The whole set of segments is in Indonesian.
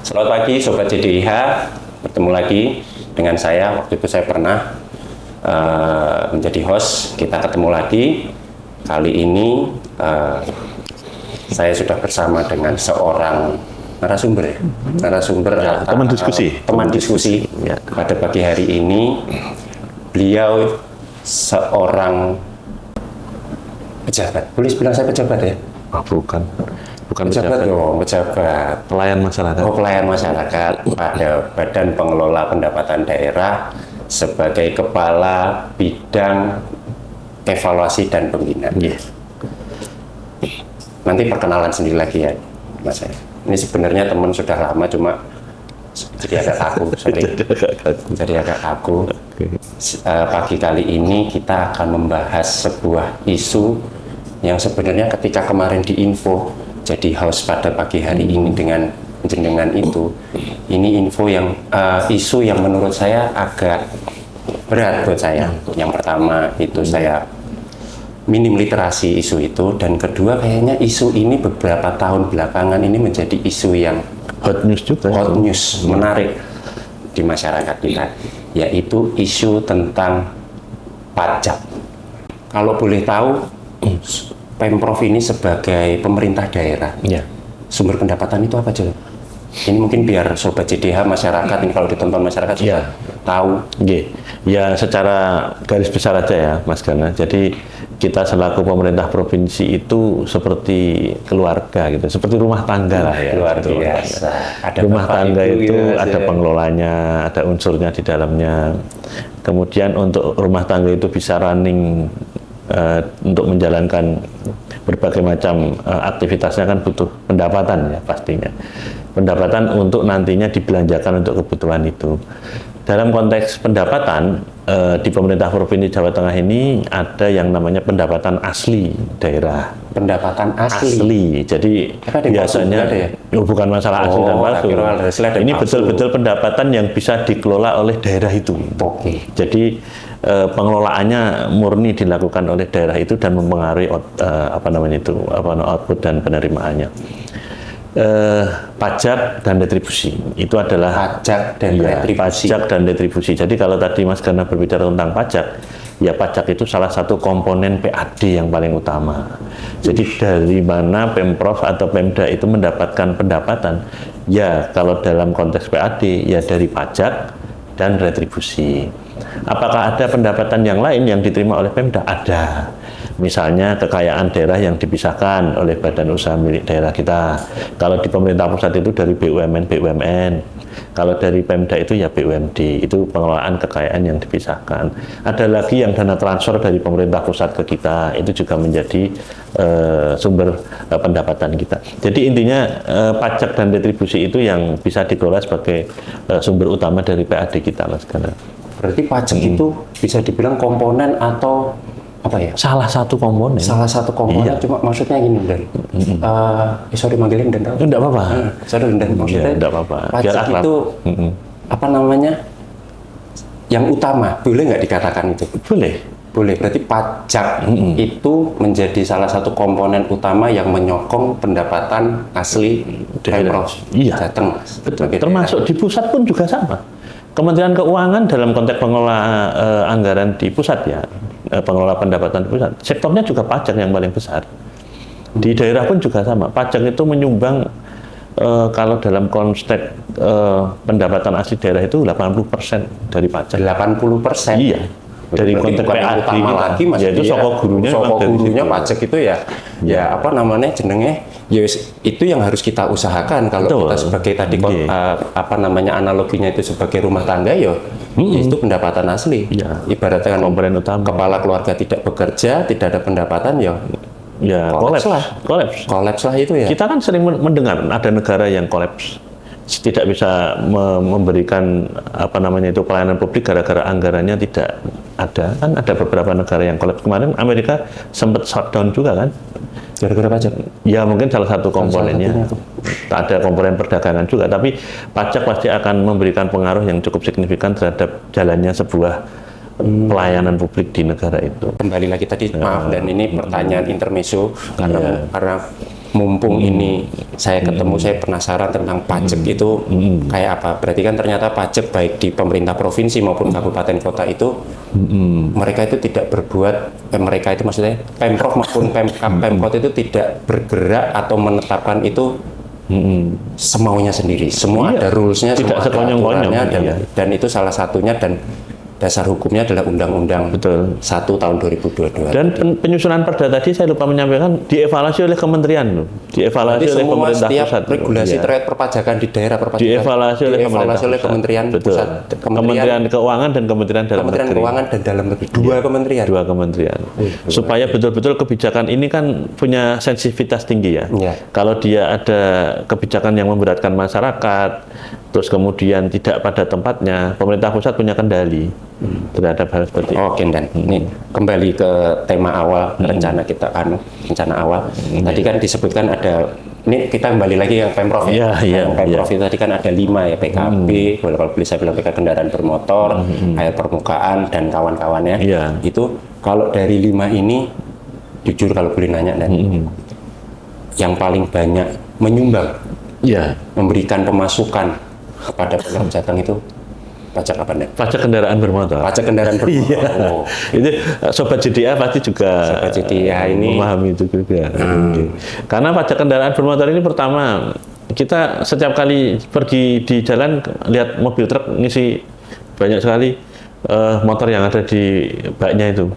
Selamat pagi Sobat JDIH, bertemu lagi dengan saya. Waktu itu saya pernah menjadi host, kita ketemu lagi. Kali ini saya sudah bersama dengan seorang narasumber ya, teman diskusi. Ya. Pada pagi hari ini beliau seorang pejabat. Boleh bilang saya pejabat ya? Bukan pejabat. Pelayan masyarakat. Pelayan masyarakat pada Badan Pengelola Pendapatan Daerah sebagai Kepala Bidang Evaluasi dan Pembinaan. Nanti perkenalan sendiri lagi ya, Mas. Ini sebenarnya teman sudah lama, cuma jadi agak kaku, jadi agak kaku. Pagi kali ini kita akan membahas sebuah isu yang sebenarnya ketika kemarin di info jadi host pada pagi hari ini dengan jenengan itu, ini info yang isu yang menurut saya agak berat buat saya. Yang pertama itu saya minim literasi isu itu, dan kedua kayaknya isu ini beberapa tahun belakangan ini menjadi isu yang hot news juga, menarik di masyarakat kita, yaitu isu tentang pajak. Kalau boleh tahu, Pemprov ini sebagai pemerintah daerah, sumber pendapatan itu apa aja? Ini mungkin biar Sobat JDH masyarakat ini kalau ditonton masyarakat sudah tahu. Ya, secara garis besar aja ya, Mas Gana. Jadi kita selaku pemerintah provinsi itu seperti keluarga gitu, seperti rumah tangga lah ya. Luar biasa. Ada rumah tangga itu ada pengelolanya, ada unsurnya di dalamnya. Kemudian untuk rumah tangga itu bisa running untuk menjalankan berbagai macam aktivitasnya kan butuh pendapatan ya pastinya. Pendapatan untuk nantinya dibelanjakan untuk kebutuhan itu. Dalam konteks pendapatan di pemerintah Provinsi Jawa Tengah ini ada yang namanya pendapatan asli daerah. Pendapatan asli. Jadi biasanya bukan masalah asli dan palsu. Ini betul-betul pendapatan yang bisa dikelola oleh daerah itu. Jadi pengelolaannya murni dilakukan oleh daerah itu dan mempengaruhi output dan penerimaannya. Pajak dan retribusi itu adalah pajak dan retribusi. Jadi kalau tadi Mas Gana berbicara tentang pajak, ya pajak itu salah satu komponen PAD yang paling utama. Jadi dari mana Pemprov atau Pemda itu mendapatkan pendapatan? Ya kalau dalam konteks PAD ya dari pajak dan retribusi. Apakah ada pendapatan yang lain yang diterima oleh Pemda? Ada. Misalnya kekayaan daerah yang dipisahkan oleh badan usaha milik daerah kita. Kalau di pemerintah pusat itu dari BUMN. Kalau dari Pemda itu ya BUMD. Itu pengelolaan kekayaan yang dipisahkan. Ada lagi yang dana transfer dari pemerintah pusat ke kita. Itu juga menjadi sumber pendapatan kita. Jadi intinya pajak dan retribusi itu yang bisa dikelola sebagai sumber utama dari PAD kita, Mas Gana. Berarti pajak itu bisa dibilang komponen atau apa ya? Salah satu komponen. Cuma maksudnya gini, Dan. Sorry manggilin Dan. Enggak apa-apa. Sorry Dan, maksudnya enggak apa-apa. Pajak itu apa namanya? Yang utama, boleh nggak dikatakan itu? Boleh. Berarti pajak itu menjadi salah satu komponen utama yang menyokong pendapatan asli Pemprov Jateng. Betul. Termasuk di pusat pun juga sama. Kementerian Keuangan dalam konteks pengelola anggaran di pusat ya, pengelola pendapatan di pusat, sektornya juga pajak yang paling besar. Di daerah pun juga sama. Pajak itu menyumbang kalau dalam konteks pendapatan asli daerah itu 80% dari pajak. 80%? Iya. Dari konteks PAD utama lagi, Mas. Yaitu sokok gurunya pajak itu ya apa namanya jenenge, ya itu yang harus kita usahakan. Kalau kita sebagai tadi apa namanya analoginya itu sebagai rumah tangga ya itu pendapatan asli. Ibaratnya komponen utama. Kepala keluarga tidak bekerja, tidak ada pendapatan ya kolaps lah itu ya. Kita kan sering mendengar ada negara yang kolaps, tidak bisa memberikan pelayanan publik gara-gara anggarannya tidak ada. Kan ada beberapa negara yang kolaps. Kemarin Amerika sempat shutdown juga kan, gara-gara pajak. Ya mungkin salah satu komponennya. Ada komponen perdagangan juga, tapi pajak pasti akan memberikan pengaruh yang cukup signifikan terhadap jalannya sebuah pelayanan publik di negara itu. Kembali lagi tadi, maaf, dan ini pertanyaan intermezzo karena mumpung ini saya ketemu, saya penasaran tentang pajak itu kayak apa. Berarti kan ternyata pajak baik di pemerintah provinsi maupun kabupaten kota itu mereka itu tidak berbuat, mereka itu maksudnya Pemprov maupun Pemkot itu tidak bergerak atau menetapkan itu semaunya sendiri. Semua ada rules-nya, semua ada aturannya, dan itu salah satunya, dan dasar hukumnya adalah Undang-Undang 1 tahun 2022. Dan penyusunan perda tadi saya lupa menyampaikan dievaluasi oleh kementerian loh. Dievaluasi oleh pemerintah setiap pusat. Regulasi terkait perpajakan di daerah dievaluasi oleh Kementerian Pusat, Kementerian Keuangan dan Kementerian Dalam Kementerian Negeri. Keuangan dan Dalam Negeri. Dua kementerian. Supaya betul-betul kebijakan ini kan punya sensitivitas tinggi ya. Kalau dia ada kebijakan yang memberatkan masyarakat, terus kemudian tidak pada tempatnya, pemerintah pusat punya kendali terhadap hal seperti itu. Oke, dan ini kembali ke tema awal rencana kita kan, rencana awal. Tadi kan disebutkan ada, ini kita kembali lagi yang Pemprov ya. Pemprov itu tadi kan ada 5 ya, PKB, kalau boleh saya bilang PKB kendaraan bermotor, air permukaan dan kawan-kawannya. Itu kalau dari 5 ini, jujur kalau boleh nanya, dan yang paling banyak menyumbang, memberikan pemasukan kepada pajak jateng itu pajak apa nih? Pajak kendaraan bermotor. Pajak kendaraan bermotor. Itu sobat JDA pasti juga sobat JDA ini memahami itu juga. Karena pajak kendaraan bermotor ini pertama, kita setiap kali pergi di jalan lihat mobil truk ngisi banyak sekali motor yang ada di baknya itu.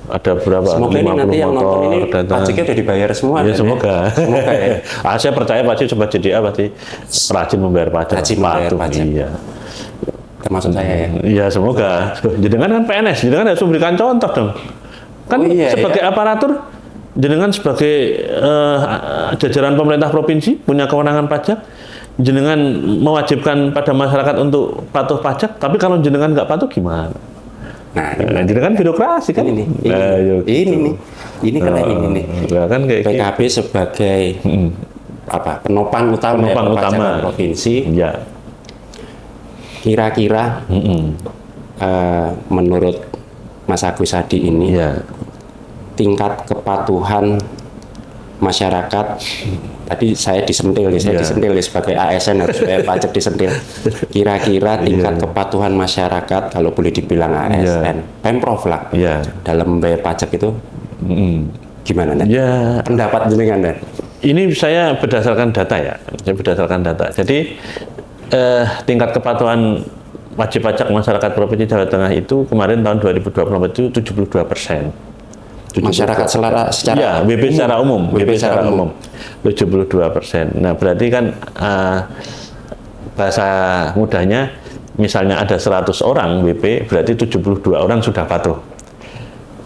Ada berapa? Semoga 50 ini nanti yang nonton ini pajaknya udah dibayar semua. Ya, semoga. Semoga ya. Saya percaya pasti sobat JDA pasti rajin membayar pajak. Rajin membayar pajak. Iya. Termasuk saya ya. Iya, semoga. Jenengan kan PNS, jenengan harus memberikan contoh dong. Kan sebagai aparatur, jenengan sebagai jajaran pemerintah provinsi punya kewenangan pajak, jenengan mewajibkan pada masyarakat untuk patuh pajak, tapi kalau jenengan nggak patuh gimana? Nah, jenengan birokrasi kan? Ini kan kayak PKB sebagai penopang utama provinsi. Kira-kira menurut Mas Agus Hadi ini tingkat kepatuhan masyarakat, tadi saya disentil sebagai ASN harus bayar pajak disentil. Kira-kira tingkat kepatuhan masyarakat, kalau boleh dibilang ASN, Pemprov lah, dalam membayar pajak itu gimana? Pendapat jenengan, Dan? Ini saya berdasarkan data ya. Jadi tingkat kepatuhan wajib pajak masyarakat Provinsi Jawa Tengah itu kemarin tahun 2024 itu 72%. Masyarakat secara WP secara umum, 72%. Nah, berarti kan bahasa mudahnya, misalnya ada 100 orang WP, berarti 72 orang sudah patuh.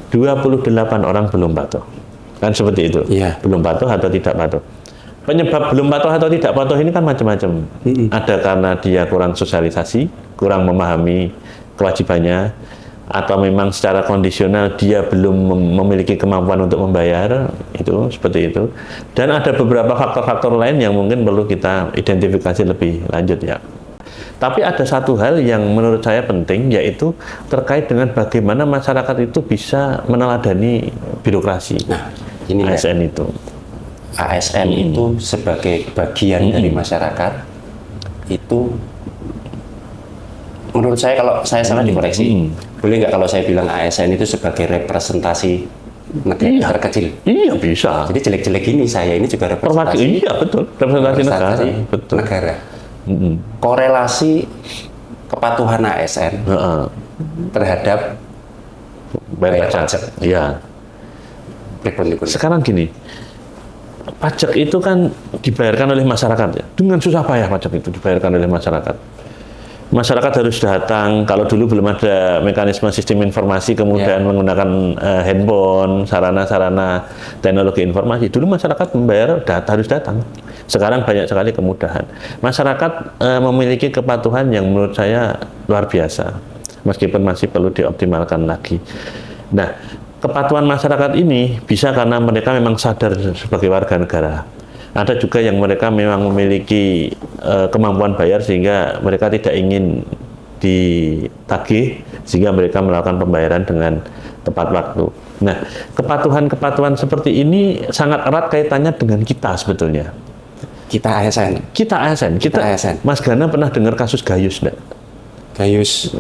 28 orang belum patuh. Kan seperti itu. Belum patuh atau tidak patuh. Penyebab belum patuh atau tidak patuh ini kan macam-macam. Ada karena dia kurang sosialisasi, kurang memahami kewajibannya, atau memang secara kondisional dia belum memiliki kemampuan untuk membayar, itu seperti itu. Dan ada beberapa faktor-faktor lain yang mungkin perlu kita identifikasi lebih lanjut ya. Tapi ada satu hal yang menurut saya penting, yaitu terkait dengan bagaimana masyarakat itu bisa meneladani birokrasi. Nah, ini ASN itu. ASN itu sebagai bagian dari masyarakat itu, menurut saya, kalau saya salah dikoreksi. Boleh nggak kalau saya bilang ASN itu sebagai representasi negara terkecil? Iya, bisa. Jadi jelek-jelek ini saya ini juga representasi. Iya, betul. Representasi negara. Betul. Negara. Korelasi kepatuhan ASN terhadap bayar pajak. Iya. Sekarang gini, pajak itu kan dibayarkan oleh masyarakat ya. Dengan susah payah pajak itu dibayarkan oleh masyarakat. Masyarakat harus datang, kalau dulu belum ada mekanisme sistem informasi, kemudian menggunakan handphone, sarana-sarana teknologi informasi. Dulu masyarakat membayar harus datang. Sekarang banyak sekali kemudahan. Masyarakat memiliki kepatuhan yang menurut saya luar biasa, meskipun masih perlu dioptimalkan lagi. Nah, kepatuhan masyarakat ini bisa karena mereka memang sadar sebagai warga negara. Ada juga yang mereka memang memiliki kemampuan bayar sehingga mereka tidak ingin ditagih, sehingga mereka melakukan pembayaran dengan tepat waktu. Nah, kepatuhan-kepatuhan seperti ini sangat erat kaitannya dengan kita sebetulnya. Kita ASN. Kita ASN. Mas Gana pernah dengar kasus Gayus enggak? Gayus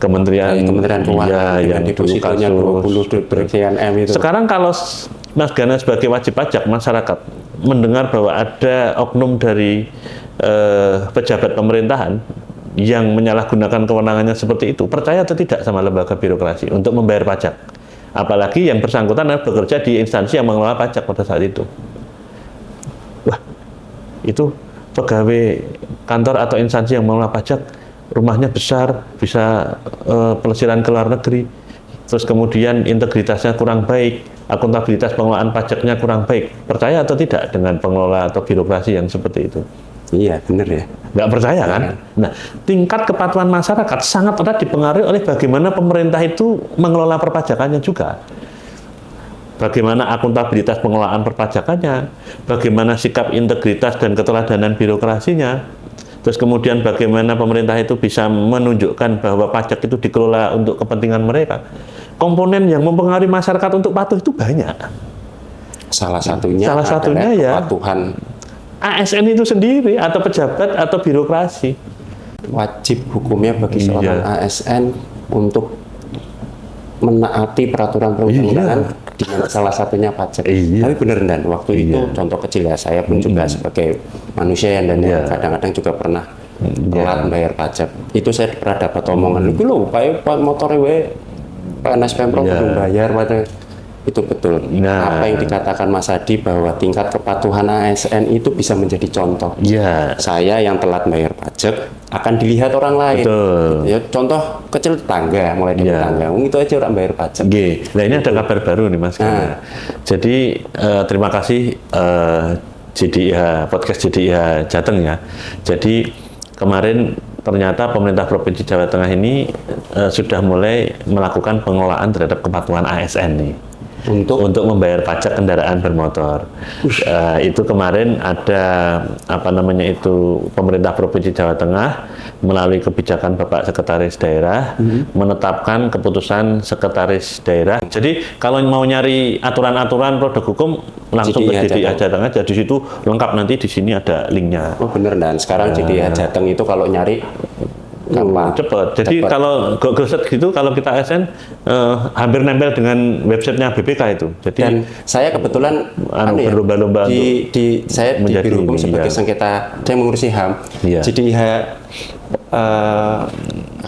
Kementerian Keuangan yang depositonya 20 sekian M itu. Sekarang kalau Mas Gana sebagai wajib pajak masyarakat mendengar bahwa ada oknum dari pejabat pemerintahan yang menyalahgunakan kewenangannya seperti itu, percaya atau tidak sama lembaga birokrasi untuk membayar pajak? Apalagi yang bersangkutan adalah bekerja di instansi yang mengelola pajak pada saat itu. Wah, itu pegawai kantor atau instansi yang mengelola pajak, rumahnya besar, bisa pelesiran ke luar negeri, terus kemudian integritasnya kurang baik, akuntabilitas pengelolaan pajaknya kurang baik. Percaya atau tidak dengan pengelola atau birokrasi yang seperti itu? Iya, benar ya. Nggak percaya kan? Nah, tingkat kepatuhan masyarakat sangat erat dipengaruhi oleh bagaimana pemerintah itu mengelola perpajakannya juga. Bagaimana akuntabilitas pengelolaan perpajakannya, bagaimana sikap integritas dan keteladanan birokrasinya, terus kemudian bagaimana pemerintah itu bisa menunjukkan bahwa pajak itu dikelola untuk kepentingan mereka. Komponen yang mempengaruhi masyarakat untuk patuh itu banyak. Salah satunya ya kepatuhan ASN itu sendiri atau pejabat atau birokrasi. Wajib hukumnya bagi seorang ASN untuk menaati peraturan perundang-undangan, di mana salah satunya pajak. Tapi benar dan waktu itu contoh kecil ya, saya pun juga sebagai manusia dan kadang-kadang juga pernah telat membayar pajak. Itu saya pernah dapat omongan, itu loh, Pak motornya PNS Pemprov belum bayar, itu betul. Apa yang dikatakan Mas Hadi bahwa tingkat kepatuhan ASN itu bisa menjadi contoh. Saya yang telat bayar pajak akan dilihat orang lain. Ya, contoh kecil tetangga, mulai dari tetangga. Itu aja orang bayar pajak. Nah, ini ada kabar baru nih Mas. Jadi terima kasih JDIH podcast JDIH Jateng ya. Jadi kemarin ternyata pemerintah Provinsi Jawa Tengah ini sudah mulai melakukan pengelolaan terhadap kepatuhan ASN nih. Untuk membayar pajak kendaraan bermotor. Itu kemarin ada pemerintah Provinsi Jawa Tengah melalui kebijakan Bapak Sekretaris Daerah menetapkan keputusan Sekretaris Daerah. Jadi kalau mau nyari aturan-aturan produk hukum langsung ke JDIH Jateng aja, di situ lengkap, nanti di sini ada linknya. Oh bener, dan sekarang JDIH Jateng itu kalau nyari cepat. Jadi kalau Google Search gitu, kalau kita ASN hampir nempel dengan websitenya BPK itu. Jadi dan saya kebetulan berlomba-lomba saya di Biro Hukum sebagai sengketa, saya mengurusi HAM. JDIH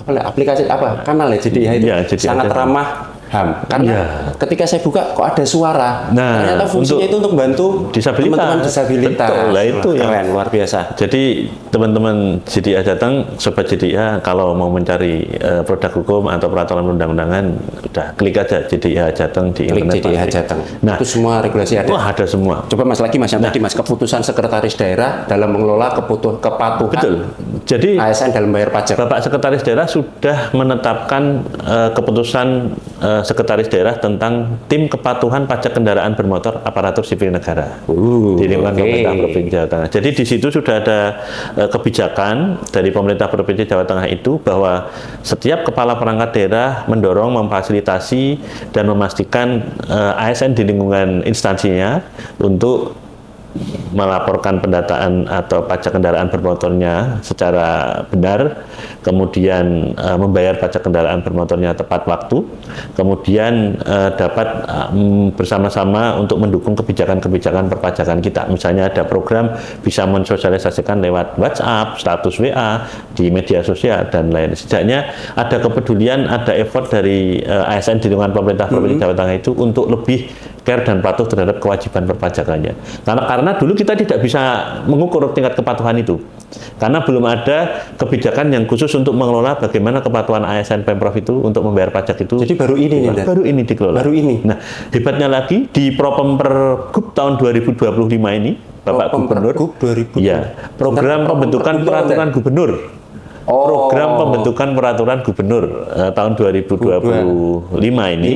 aplikasi kanal ya JDIH itu sangat ramah HAM, karena ketika saya buka kok ada suara, ternyata fungsinya itu untuk bantu teman-teman disabilitas. Betul, itu keren, luar biasa. Jadi teman-teman JDIH Jateng, sobat JDIH, kalau mau mencari produk hukum atau peraturan undang-undangan, udah klik aja JDIH Jateng di internet. JDIH Jateng. Nah, itu semua regulasi ada. Wah, ada semua. Coba Mas lagi Mas, yang tadi Mas, keputusan Sekretaris Daerah dalam mengelola kepatuhan. Betul. Jadi ASN dalam bayar pajak. Bapak Sekretaris Daerah sudah menetapkan keputusan Sekretaris Daerah tentang tim kepatuhan pajak kendaraan bermotor aparatur sipil negara di lingkungan pemerintah Provinsi Jawa Tengah. Jadi di situ sudah ada kebijakan dari pemerintah Provinsi Jawa Tengah itu bahwa setiap kepala perangkat daerah mendorong, memfasilitasi dan memastikan ASN di lingkungan instansinya untuk melaporkan pendataan atau pajak kendaraan bermotornya secara benar, kemudian membayar pajak kendaraan bermotornya tepat waktu, kemudian dapat bersama-sama untuk mendukung kebijakan-kebijakan perpajakan kita. Misalnya ada program bisa mensosialisasikan lewat WhatsApp, status WA, di media sosial, dan lain. Setidaknya ada kepedulian, ada effort dari ASN di lingkungan pemerintah Provinsi Jawa Tengah itu untuk lebih care dan patuh terhadap kewajiban perpajakannya. Karena dulu kita tidak bisa mengukur tingkat kepatuhan itu. Karena belum ada kebijakan yang khusus untuk mengelola bagaimana kepatuhan ASN Pemprov itu untuk membayar pajak itu. Jadi baru ini dikelola. Baru ini. Nah, hebatnya lagi di Propempergub tahun 2025 ini, Bapak Gubernur, program pembentukan peraturan gubernur program pembentukan peraturan gubernur tahun 2025 ini.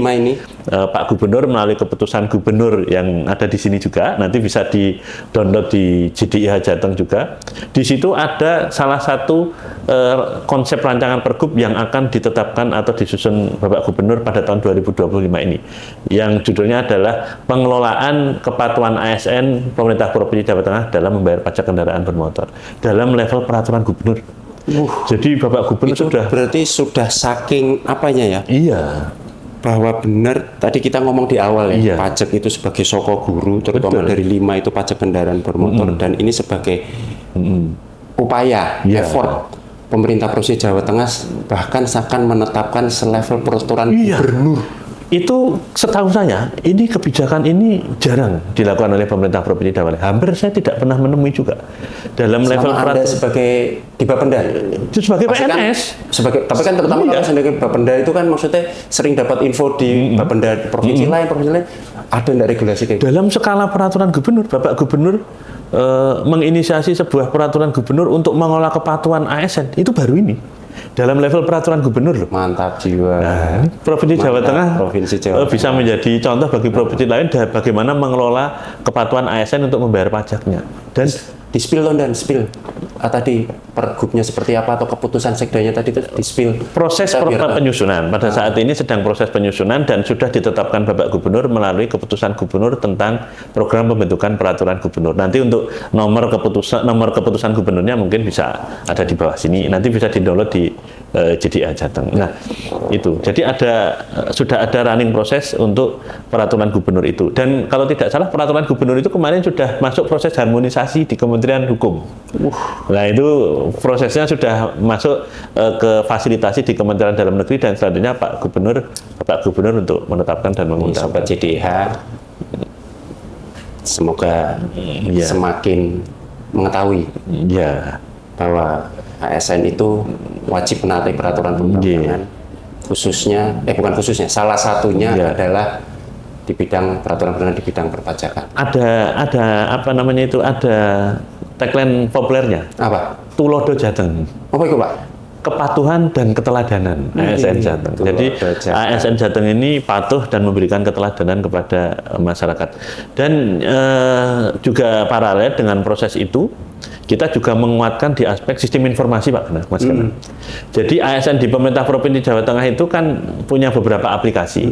Pak Gubernur melalui keputusan gubernur yang ada di sini juga, nanti bisa di-download di JDIH Jateng juga. Di situ ada salah satu konsep rancangan pergub yang akan ditetapkan atau disusun Bapak Gubernur pada tahun 2025 ini. Yang judulnya adalah pengelolaan kepatuhan ASN pemerintah Provinsi Jawa Tengah dalam membayar pajak kendaraan bermotor dalam level peraturan gubernur. Jadi Bapak Gubernur itu berarti sudah saking apanya ya? Iya. Bahwa benar tadi kita ngomong di awal ya, pajak itu sebagai soko guru, terutama dari 5 itu pajak kendaraan bermotor, dan ini sebagai upaya, effort pemerintah Provinsi Jawa Tengah bahkan akan menetapkan selevel peraturan gubernur. Itu setahu saya, ini kebijakan ini jarang dilakukan oleh pemerintah Provinsi Jawa Tengah. Hampir saya tidak pernah menemui juga dalam level Anda sebagai di Bapenda. Itu sebagai PNS. Tapi kan terutama kalau sebagai Bapenda itu kan maksudnya sering dapat info di Bapenda provinsi lain, ada nggak regulasi kayak gitu? Dalam skala peraturan gubernur, Bapak Gubernur menginisiasi sebuah peraturan gubernur untuk mengolah kepatuhan ASN, itu baru ini. Dalam level peraturan gubernur loh. Mantap jiwa. Nah, ini Provinsi Jawa Tengah bisa menjadi contoh bagi provinsi lain bagaimana mengelola kepatuhan ASN untuk membayar pajaknya. Dan di-spill tadi pergubnya seperti apa atau keputusan sekdanya tadi itu di-spill. Proses penyusunan pada saat ini sedang proses penyusunan dan sudah ditetapkan Bapak Gubernur melalui keputusan Gubernur tentang program pembentukan peraturan gubernur. Nanti untuk nomor keputusan gubernurnya mungkin bisa ada di bawah sini. Nanti bisa di-download di JDIH Jateng. Nah, itu. Jadi sudah ada running proses untuk peraturan gubernur itu. Dan kalau tidak salah peraturan gubernur itu kemarin sudah masuk proses harmonisasi di Kementerian Hukum. Nah, itu prosesnya sudah masuk ke fasilitasi di Kementerian Dalam Negeri dan selanjutnya Bapak Gubernur untuk menetapkan dan mengundang JDIH. Semoga semakin mengetahui bahwa ASN itu wajib menaati peraturan perundang-undangan, salah satunya adalah di bidang peraturan di bidang perpajakan. Ada tagline populernya. Apa? Tulodo Jateng. Apa itu, Pak? Kepatuhan dan keteladanan ASN Jateng. Jadi ASN Jateng ini patuh dan memberikan keteladanan kepada masyarakat. Dan juga paralel dengan proses itu, kita juga menguatkan di aspek sistem informasi, Pak Mas Gana. Jadi ASN di pemerintah Provinsi Jawa Tengah itu kan punya beberapa aplikasi.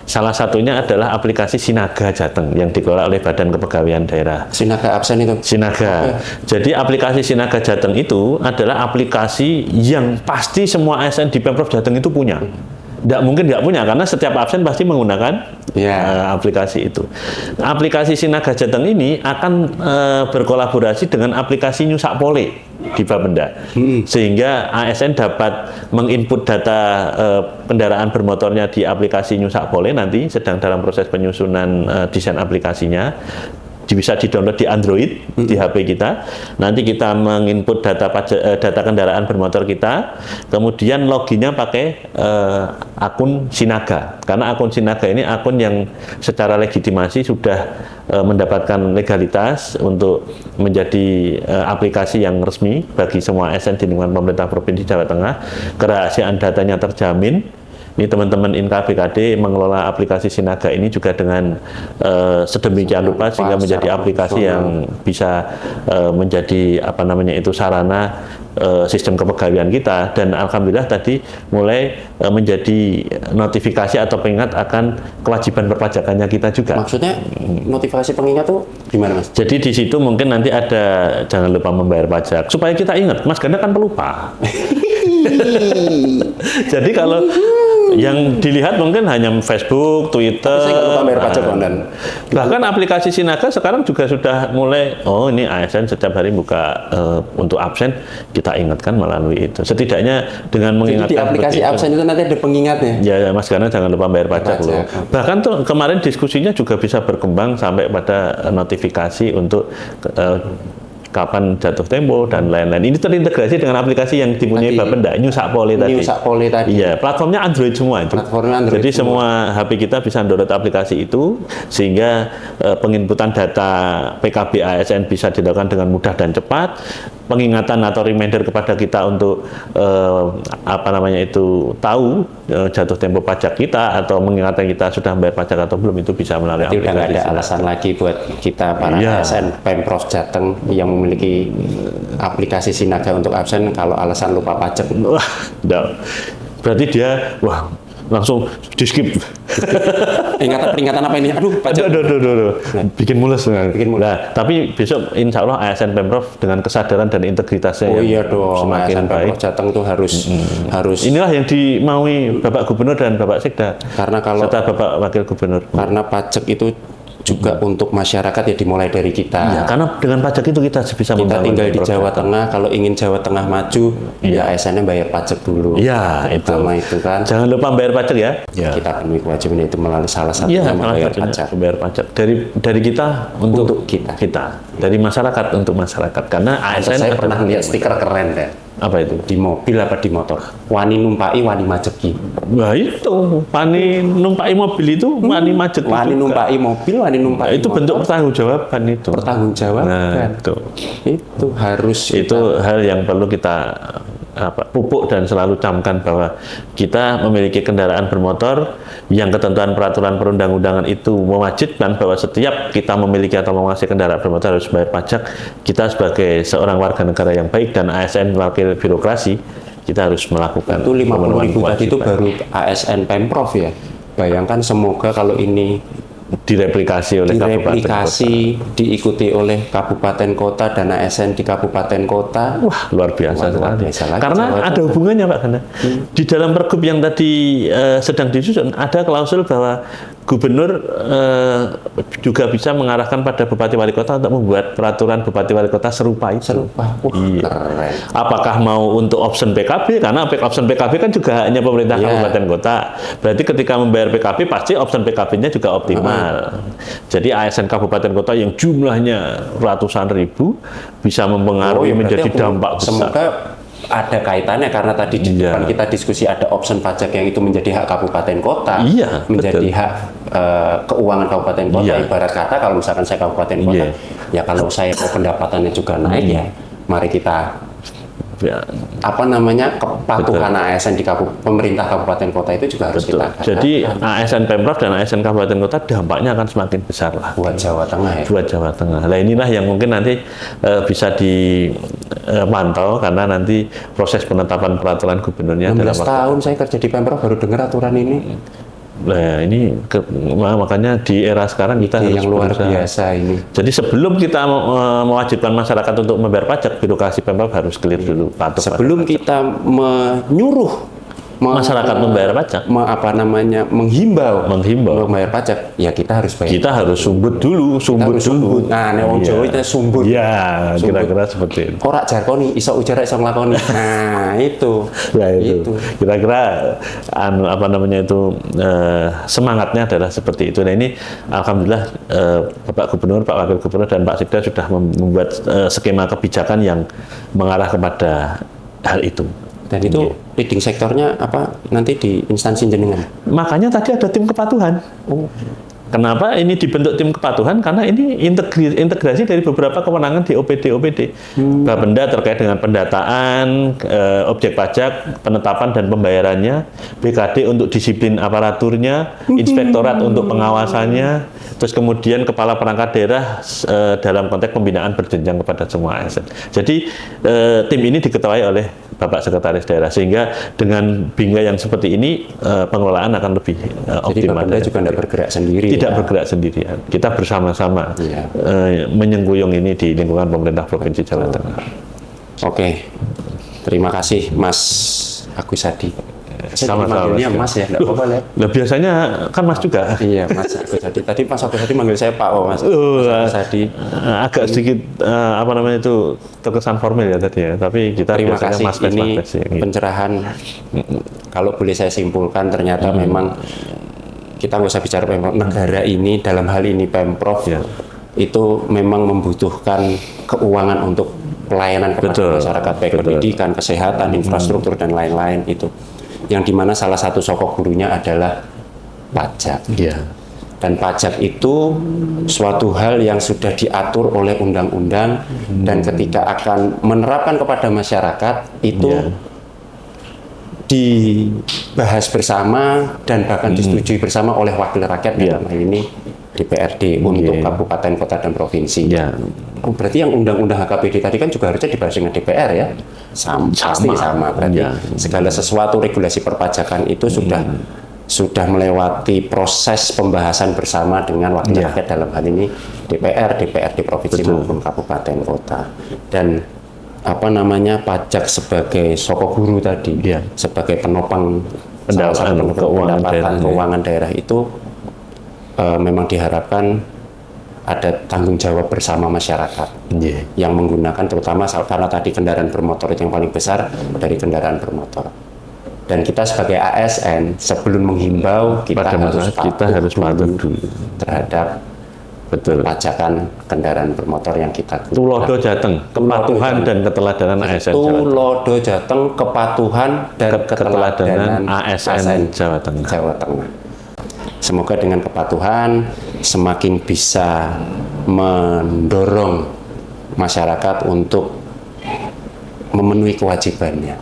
Salah satunya adalah aplikasi Sinaga Jateng yang dikelola oleh Badan Kepegawaian Daerah. Sinaga absen itu? Sinaga. Jadi aplikasi Sinaga Jateng itu adalah aplikasi yang pasti semua ASN di Pemprov Jateng itu punya. Nggak mungkin nggak punya, karena setiap absen pasti menggunakan aplikasi itu. Aplikasi Sinaga Jateng ini akan berkolaborasi dengan aplikasi Nyusakpole di Bapenda, sehingga ASN dapat menginput data kendaraan bermotornya di aplikasi Nyusakpole. Nanti sedang dalam proses penyusunan desain aplikasinya. Bisa di-download di Android, di HP kita. Nanti kita menginput data kendaraan bermotor kita, kemudian loginnya pakai akun Sinaga. Karena akun Sinaga ini akun yang secara legitimasi sudah mendapatkan legalitas untuk menjadi aplikasi yang resmi bagi semua ASN di lingkungan pemerintah Provinsi Jawa Tengah. Kerahasiaan datanya terjamin. Ini teman-teman Inka BKD mengelola aplikasi Sinaga ini juga dengan sedemikian rupa sehingga menjadi aplikasi yang bisa menjadi sarana sistem kepegawaian kita, dan alhamdulillah tadi mulai menjadi notifikasi atau pengingat akan kewajiban perpajakannya kita juga. Maksudnya notifikasi pengingat tuh gimana, Mas? Jadi di situ mungkin nanti ada jangan lupa membayar pajak supaya kita ingat. Mas Ganda kan pelupa. Jadi kalau yang dilihat mungkin hanya Facebook, Twitter. Saya nggak lupa bayar pajak, bahkan aplikasi Sinaga sekarang juga sudah mulai. Oh, ini ASN setiap hari buka untuk absen, kita ingatkan melalui itu. Setidaknya dengan mengingatkan. Jadi di aplikasi absen itu nanti ada pengingatnya. Ya, Mas Gana jangan lupa bayar pajak loh. Bahkan tuh kemarin diskusinya juga bisa berkembang sampai pada notifikasi untuk kapan jatuh tempo dan lain-lain. Ini terintegrasi dengan aplikasi yang dipunyai Bapenda, Nyusakpole tadi. Nyusakpole tadi. Iya, platformnya Android semua itu. Jadi semua HP kita bisa download aplikasi itu sehingga penginputan data PKB ASN bisa dilakukan dengan mudah dan cepat. pengingatan atau reminder kepada kita untuk tahu jatuh tempo pajak kita atau mengingatkan kita sudah membayar pajak atau belum, itu bisa melalui aplikasi. Udah nggak ada silakan. alasan lagi buat kita para ASN Pemprov Jateng yang memiliki aplikasi Sinaga untuk absen kalau alasan lupa pajak. Wah, berarti dia langsung di skip. Peringatan apa ini? Aduh, pajak. Aduh. Bikin mules. Nah, tapi besok insya Allah ASN Pemprov dengan kesadaran dan integritasnya iya dong, semakin ASN baik. Pemprov Jateng tuh harus. Inilah yang dimaui Bapak Gubernur dan Bapak Sekda. Karena kalau serta Bapak Wakil Gubernur. Karena pajak itu juga untuk masyarakat ya dimulai dari kita. Ya, karena dengan pajak itu kita bisa kita tinggal di Jawa Tengah, kalau ingin Jawa Tengah maju, ya ASN-nya bayar pajak dulu. Iya, itu kan. Jangan lupa bayar pajak ya. Kita penuhi kewajiban itu melalui salah satunya membayar pajak. Bayar pajak dari kita untuk kita. Dari masyarakat untuk masyarakat. Karena ASN saya pernah lihat stiker keren deh. Apa itu? Di mobil apa di motor? Wani numpai, wani majeki. Wah itu, wani numpai mobil itu wani majeki. Wani numpai mobil, wani numpai itu motor. Bentuk pertanggungjawaban itu. Pertanggungjawaban. Nah, itu harus. Itu hal yang perlu kita pupuk dan selalu camkan bahwa kita memiliki kendaraan bermotor yang ketentuan peraturan perundang-undangan itu mewajibkan bahwa setiap kita memiliki atau menguasai kendaraan bermotor harus bayar pajak. Kita sebagai seorang warga negara yang baik dan ASN wakil birokrasi, kita harus melakukan itu 50.000 tadi itu baru ASN Pemprov ya. Bayangkan semoga kalau ini direplikasi oleh diikuti oleh kabupaten kota dan ASN di kabupaten kota. Wah, luar biasa sekali. Karena ada hubungannya Pak Ganda. Di dalam pergub yang tadi sedang disusun ada klausul bahwa gubernur juga bisa mengarahkan pada bupati wali kota untuk membuat peraturan bupati wali kota serupa itu. Keren. Apakah mau untuk option PKB? Karena option PKB kan juga hanya pemerintah kabupaten kota. Berarti ketika membayar PKB pasti option PKB-nya juga optimal. Jadi ASN kabupaten kota yang jumlahnya ratusan ribu bisa mempengaruhi menjadi dampak besar. Semoga ada kaitannya karena tadi di depan kita diskusi ada option pajak yang itu menjadi hak kabupaten kota, menjadi hak keuangan kabupaten kota. Ibarat kata kalau misalkan saya kabupaten kota, ya kalau saya mau pendapatannya juga naik ya, mari kita kepatuhan ASN di pemerintah kabupaten kota itu juga harus kita. Jadi ASN Pemprov dan ASN kabupaten kota dampaknya akan semakin besar lah buat Jawa Tengah ya. Buat Jawa Tengah. Nah inilah yang mungkin nanti bisa dipantau karena nanti proses penetapan peraturan gubernurnya 16 tahun saya kerja di Pemprov baru dengar aturan ini. Nah ini makanya di era sekarang kita harus yang luar biasa ini. Jadi sebelum kita mewajibkan masyarakat untuk membayar pajak, birokrasi Pemprov harus clear dulu, patuh. Sebelum kita menyuruh masyarakat membayar pajak, menghimbau membayar pajak, ya kita harus bayar. Kita harus sumbut dulu. Nah, nek wong Jawa itu sumbut. Ya, kira-kira seperti itu. Ora jarkoni, iso ujar iso nglakoni. Nah, itu. Ya, itu. Kira-kira semangatnya adalah seperti itu. Nah, ini alhamdulillah Bapak Gubernur, Pak Wakil Gubernur dan Pak Sekda sudah membuat skema kebijakan yang mengarah kepada hal itu. Dan itu leading sektornya apa nanti di instansi jenengan? Makanya tadi ada tim kepatuhan. Kenapa ini dibentuk tim kepatuhan? Karena ini integrasi dari beberapa kewenangan di OPD. Bapenda terkait dengan pendataan, objek pajak, penetapan dan pembayarannya, BKD untuk disiplin aparaturnya, inspektorat untuk pengawasannya, terus kemudian kepala perangkat daerah dalam konteks pembinaan berjenjang kepada semua ASN. Jadi tim ini diketuai oleh Bapak Sekretaris Daerah, sehingga dengan bingkai yang seperti ini pengelolaan akan lebih optimal. Jadi Bapenda juga tidak bergerak sendiri. Tidak bergerak sendirian. Kita bersama-sama menyengkuyung ini di lingkungan pemerintah Provinsi Jawa Tengah. Oke, terima kasih Mas Agus Hadi. Sama-sama Mas ya, enggak apa-apa ya. Nah, biasanya kan Mas juga. Iya, Mas Agus Hadi. Tadi Mas Agus Hadi manggil saya Pak Mas. Mas Hadi. Agak sedikit terkesan formal ya tadi ya. Tapi kita terima kasih Mas ini pencerahan. Kalau boleh saya simpulkan ternyata memang kita nggak usah bicara Pemprov, negara ini dalam hal ini Pemprov itu memang membutuhkan keuangan untuk pelayanan kepada masyarakat, baik pendidikan, kesehatan, infrastruktur dan lain-lain itu. Yang dimana salah satu sokok gurunya adalah pajak. Dan pajak itu suatu hal yang sudah diatur oleh undang-undang dan ketika akan menerapkan kepada masyarakat itu dibahas bersama dan bahkan disetujui bersama oleh wakil rakyat dalam hal ini DPRD untuk kabupaten, kota, dan provinsi. Oh, berarti yang undang-undang HKBD tadi kan juga harusnya dibahas dengan DPR ya? Pasti sama. Berarti segala sesuatu regulasi perpajakan itu sudah melewati proses pembahasan bersama dengan wakil rakyat dalam hal ini DPR, DPRD provinsi maupun kabupaten kota. Dan pajak sebagai soko guru tadi, sebagai penopang pendapatan keuangan daerah itu memang diharapkan ada tanggung jawab bersama masyarakat yang menggunakan, terutama karena tadi kendaraan bermotor itu yang paling besar dari kendaraan bermotor. Dan kita sebagai ASN sebelum menghimbau kita harus patuh dulu terhadap pajakan kendaraan bermotor yang kita gunakan. Tulodo Jateng, kepatuhan dan keteladanan ASN Jawa Tengah. Tulodo Jateng, kepatuhan dan keteladanan ASN Jawa Tengah. Semoga dengan kepatuhan semakin bisa mendorong masyarakat untuk memenuhi kewajibannya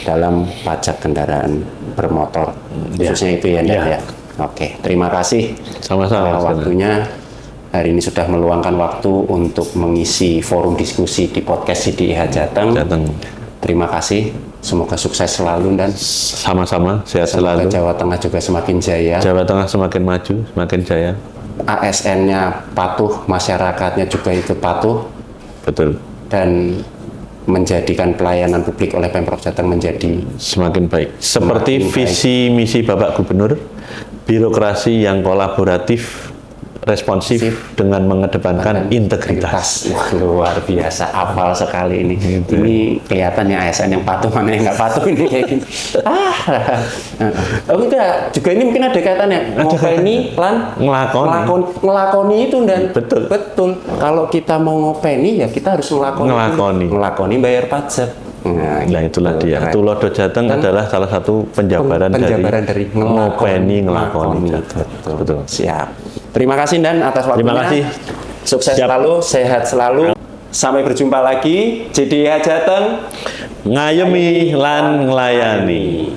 dalam pajak kendaraan bermotor, khususnya itu ya. Oke, terima kasih sama-sama waktunya. Hari ini sudah meluangkan waktu untuk mengisi forum diskusi di podcast CDIH Jateng. Terima kasih, semoga sukses selalu dan sama-sama sehat selalu. Jawa Tengah juga semakin jaya. Jawa Tengah semakin maju, semakin jaya. ASN-nya patuh, masyarakatnya juga itu patuh. Betul. Dan menjadikan pelayanan publik oleh Pemprov Jateng menjadi semakin baik. Seperti visi misi Bapak Gubernur, birokrasi yang kolaboratif, responsif dengan mengedepankan integritas. Wah, luar biasa, hafal sekali ini. Ini kelihatannya ASN yang patuh, mana yang nggak patuh ini kayak gini. Enggak, juga ini mungkin ada kaitannya. Ngopeni lan ngelakoni itu dan betul. Kalau kita mau ngopeni ya kita harus ngelakoni bayar pajak. Nah itulah dia. Tulodo Jateng adalah salah satu penjabaran dari ngopeni ngelakoni. Betul. Siap. Terima kasih Dan atas waktunya. Terima kasih. Sukses selalu, sehat selalu. Sampai berjumpa lagi. JDIH Jateng ngayemi lan nglayani.